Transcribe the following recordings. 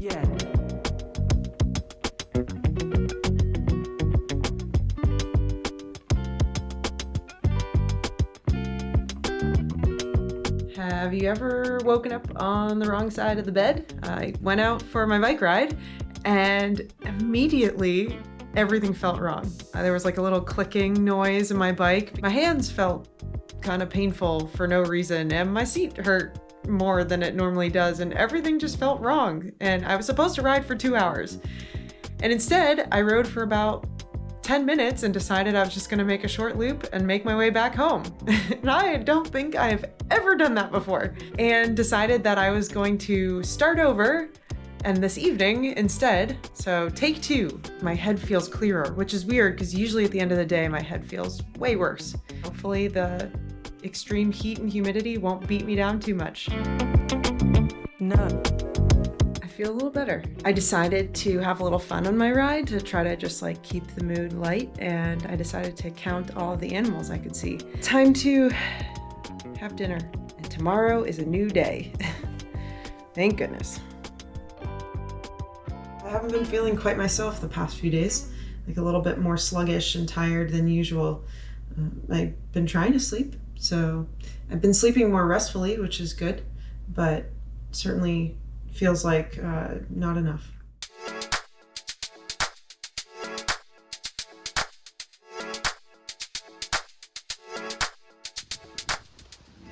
Yeah. Have you ever woken up on the wrong side of the bed? I went out for my bike ride and immediately everything felt wrong. There was like a little clicking noise in my bike. My hands felt kind of painful for no reason, and my seat hurt more than it normally does, and everything just felt wrong. And I was supposed to ride for 2 hours. And instead, I rode for about 10 minutes and decided I was just gonna make a short loop and make my way back home. And I don't think I've ever done that before. And decided that I was going to start over and this evening instead. So take 2. My head feels clearer, which is weird because usually at the end of the day, my head feels way worse. Hopefully the extreme heat and humidity won't beat me down too much. None. I feel a little better. I decided to have a little fun on my ride to try to just like keep the mood light, and I decided to count all the animals I could see. Time to have dinner, and tomorrow is a new day. Thank goodness. I haven't been feeling quite myself the past few days, like a little bit more sluggish and tired than usual. I've been trying to sleep, so I've been sleeping more restfully, which is good, but certainly feels like not enough.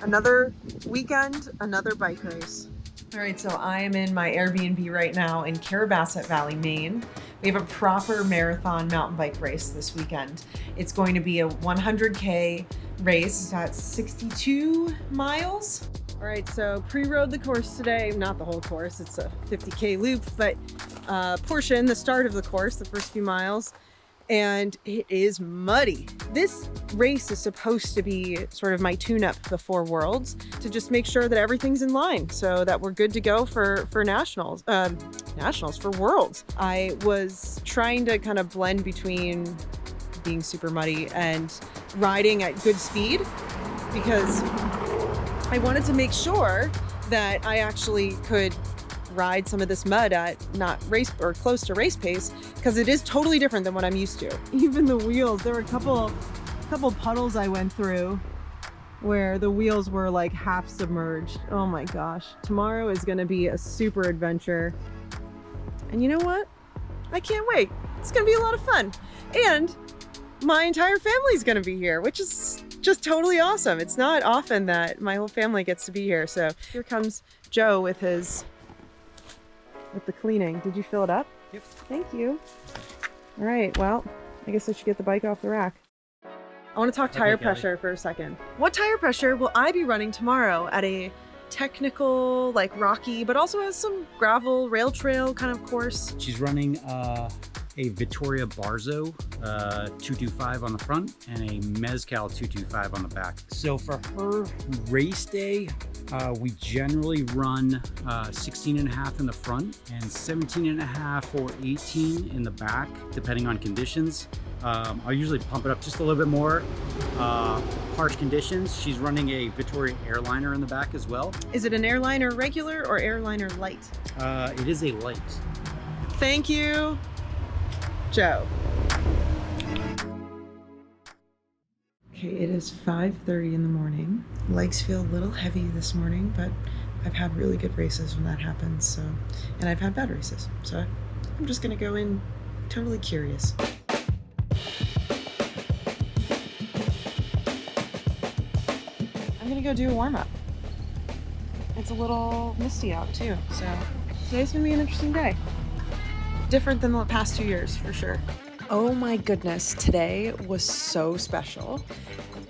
Another weekend, another bike race. All right, so I am in my Airbnb right now in Carrabassett Valley, Maine. We have a proper marathon mountain bike race this weekend. It's going to be a 100K race. That's 62 miles. All right, so pre-rode the course today. Not the whole course, it's a 50K loop, but portion, the start of the course, the first few miles, and it is muddy. This race is supposed to be sort of my tune-up before Worlds to just make sure that everything's in line so that we're good to go for nationals, for Worlds. I was trying to kind of blend between being super muddy and riding at good speed because I wanted to make sure that I actually could ride some of this mud at not race or close to race pace, because it is totally different than what I'm used to. Even the wheels, there were a couple puddles I went through where the wheels were like half submerged. Oh my gosh. Tomorrow is gonna be a super adventure. And you know what? I can't wait. It's gonna be a lot of fun. And my entire family's gonna be here, which is just totally awesome. It's not often that my whole family gets to be here. So here comes Joe with the cleaning. Did you fill it up? Yep. Thank you. All right, well, I guess I should get the bike off the rack. I want to talk tire pressure for a second. What tire pressure will I be running tomorrow at a technical, like rocky, but also has some gravel, rail trail kind of course? She's running a Vittoria Barzo 225 on the front and a Mezcal 225 on the back. So for her race day, we generally run 16.5 in the front and 17.5 or 18 in the back, depending on conditions. I'll usually pump it up just a little bit more. Harsh conditions, she's running a Vittoria Airliner in the back as well. Is it an Airliner regular or Airliner light? It is a light. Thank you, Joe. Okay, it is 5:30 in the morning. Legs feel a little heavy this morning, but I've had really good races when that happens, so, and I've had bad races, so I'm just gonna go in totally curious. I'm gonna go do a warm-up. It's a little misty out too, so today's gonna be an interesting day. Different than the past 2 years, for sure. Oh my goodness, today was so special.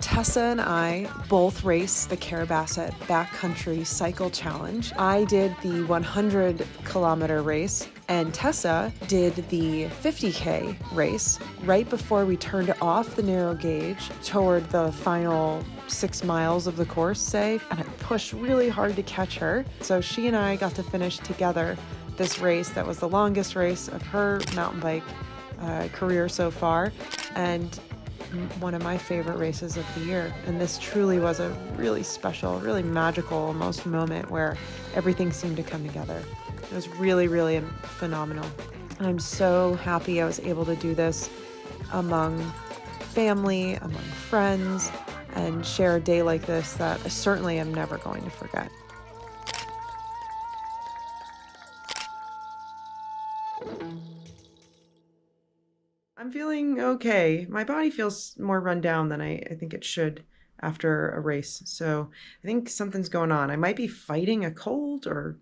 Tessa and I both raced the Carrabassett Backcountry Cycle Challenge. I did the 100-kilometer race, and Tessa did the 50K race right before we turned off the narrow gauge toward the final 6 miles of the course, say, and I pushed really hard to catch her. So she and I got to finish together this race that was the longest race of her mountain bike career so far, and one of my favorite races of the year. And this truly was a really special, really magical almost moment where everything seemed to come together. It was really, really phenomenal. I'm so happy I was able to do this among family, among friends, and share a day like this that I certainly am never going to forget. I'm feeling okay. My body feels more run down than I think it should after a race. So I think something's going on. I might be fighting a cold or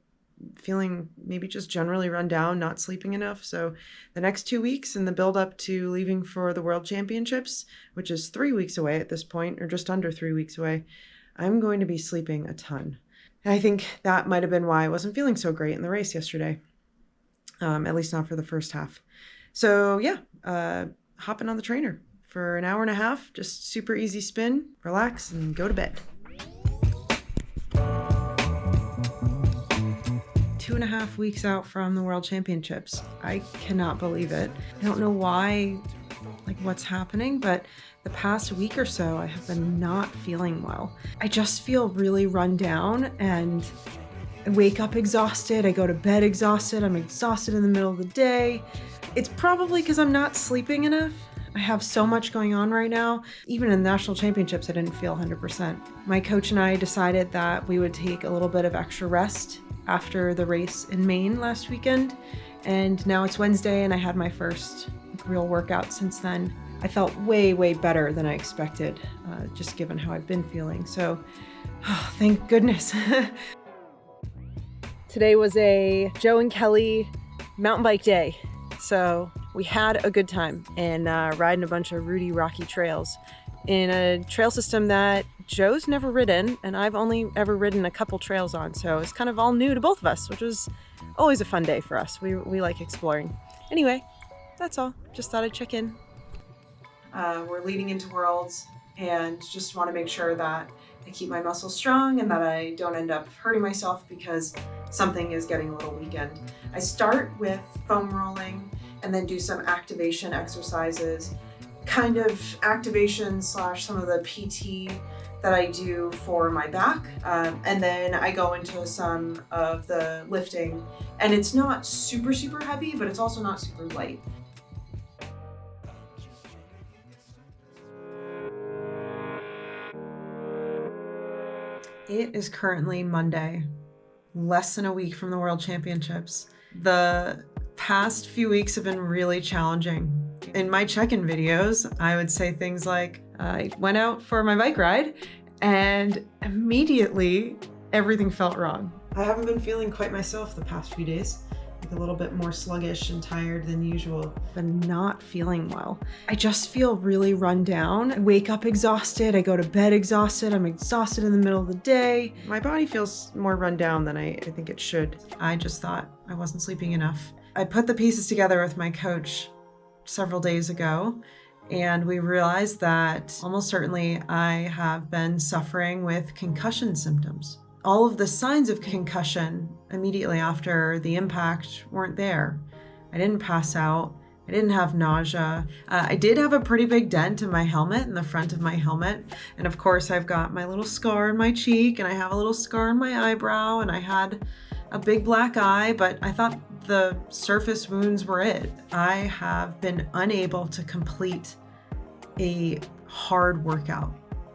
feeling maybe just generally run down, not sleeping enough. So the next 2 weeks in the build up to leaving for the World Championships, which is 3 weeks away at this point, or just under 3 weeks away, I'm going to be sleeping a ton. And I think that might have been why I wasn't feeling so great in the race yesterday, at least not for the first half. So yeah, hopping on the trainer for an hour and a half, just super easy spin, relax, and go to bed. 2.5 weeks out from the World Championships. I cannot believe it. I don't know why, what's happening, but the past week or so, I have been not feeling well. I just feel really run down, and I wake up exhausted. I go to bed exhausted. I'm exhausted in the middle of the day. It's probably because I'm not sleeping enough. I have so much going on right now. Even in the national championships, I didn't feel 100%. My coach and I decided that we would take a little bit of extra rest after the race in Maine last weekend. And now it's Wednesday and I had my first real workout since then. I felt way, way better than I expected, just given how I've been feeling. So, thank goodness. Today was a Joe and Kelly mountain bike day. So we had a good time and riding a bunch of rooty, rocky trails in a trail system that Joe's never ridden and I've only ever ridden a couple trails on. So it's kind of all new to both of us, which was always a fun day for us. We like exploring. Anyway, that's all. Just thought I'd check in. We're leading into Worlds and just want to make sure that I keep my muscles strong and that I don't end up hurting myself because something is getting a little weakened. I start with foam rolling and then do some activation exercises, kind of activation / some of the PT that I do for my back. And then I go into some of the lifting, and it's not super, super heavy, but it's also not super light. It is currently Monday, less than a week from the World Championships. The past few weeks have been really challenging. In my check-in videos, I would say things like, I went out for my bike ride and immediately everything felt wrong. I haven't been feeling quite myself the past few days. A little bit more sluggish and tired than usual, but not feeling well. I just feel really run down. I wake up exhausted. I go to bed exhausted. I'm exhausted in the middle of the day. My body feels more run down than I think it should. I just thought I wasn't sleeping enough. I put the pieces together with my coach several days ago, and we realized that almost certainly I have been suffering with concussion symptoms. All of the signs of concussion immediately after the impact weren't there. I didn't pass out. I didn't have nausea. I did have a pretty big dent in my helmet, in the front of my helmet. And of course, I've got my little scar in my cheek, and I have a little scar in my eyebrow, and I had a big black eye, but I thought the surface wounds were it. I have been unable to complete a hard workout,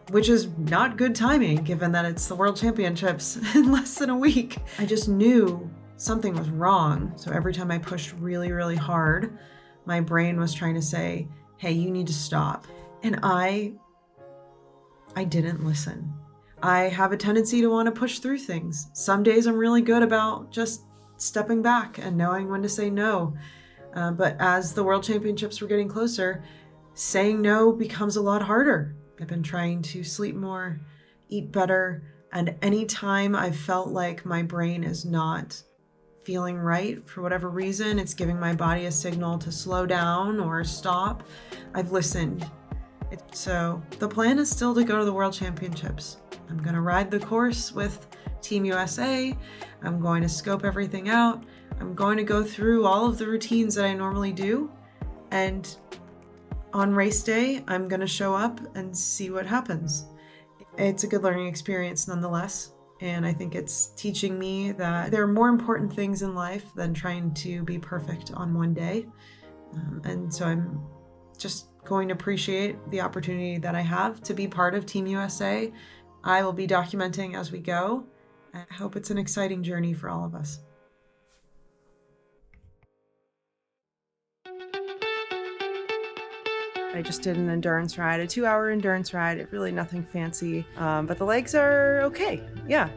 which is not good timing given that it's the World Championships in less than a week. I just knew something was wrong. So every time I pushed really, really hard, my brain was trying to say, hey, you need to stop. And I didn't listen. I have a tendency to want to push through things. Some days I'm really good about just stepping back and knowing when to say no. But as the World Championships were getting closer, saying no becomes a lot harder. I've been trying to sleep more, eat better, and anytime I felt like my brain is not feeling right for whatever reason, it's giving my body a signal to slow down or stop, I've listened. So the plan is still to go to the World Championships. I'm going to ride the course with Team USA. I'm going to scope everything out. I'm going to go through all of the routines that I normally do, and on race day, I'm going to show up and see what happens. It's a good learning experience nonetheless. And I think it's teaching me that there are more important things in life than trying to be perfect on one day. And so I'm just going to appreciate the opportunity that I have to be part of Team USA. I will be documenting as we go. I hope it's an exciting journey for all of us. I just did an endurance ride, a 2-hour endurance ride. Really nothing fancy, but the legs are okay. Yeah.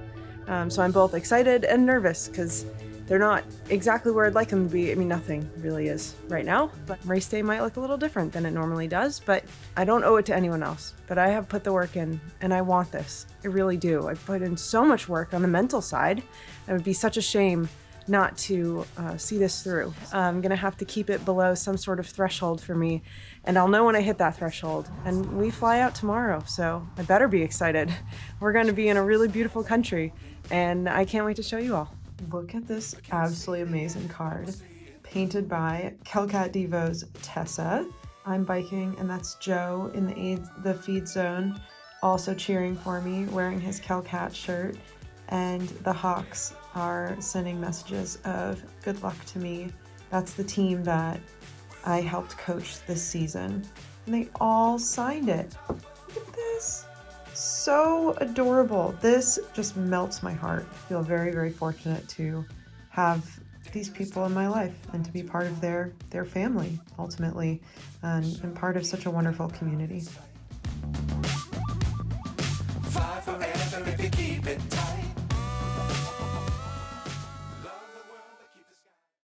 So I'm both excited and nervous because they're not exactly where I'd like them to be. I mean, nothing really is right now, but race day might look a little different than it normally does, but I don't owe it to anyone else. But I have put the work in and I want this. I really do. I've put in so much work on the mental side. It would be such a shame not to see this through. I'm gonna have to keep it below some sort of threshold for me, and I'll know when I hit that threshold. And we fly out tomorrow, so I better be excited. We're gonna be in a really beautiful country, and I can't wait to show you all. Look at this absolutely amazing card, painted by Kell Devo's Tessa. I'm biking, and that's Joe in the feed zone, also cheering for me, wearing his Kell shirt. And the Hawks are sending messages of good luck to me. That's the team that I helped coach this season. And they all signed it. Look at this. So adorable. This just melts my heart. I feel very, very fortunate to have these people in my life and to be part of their family, ultimately, and part of such a wonderful community.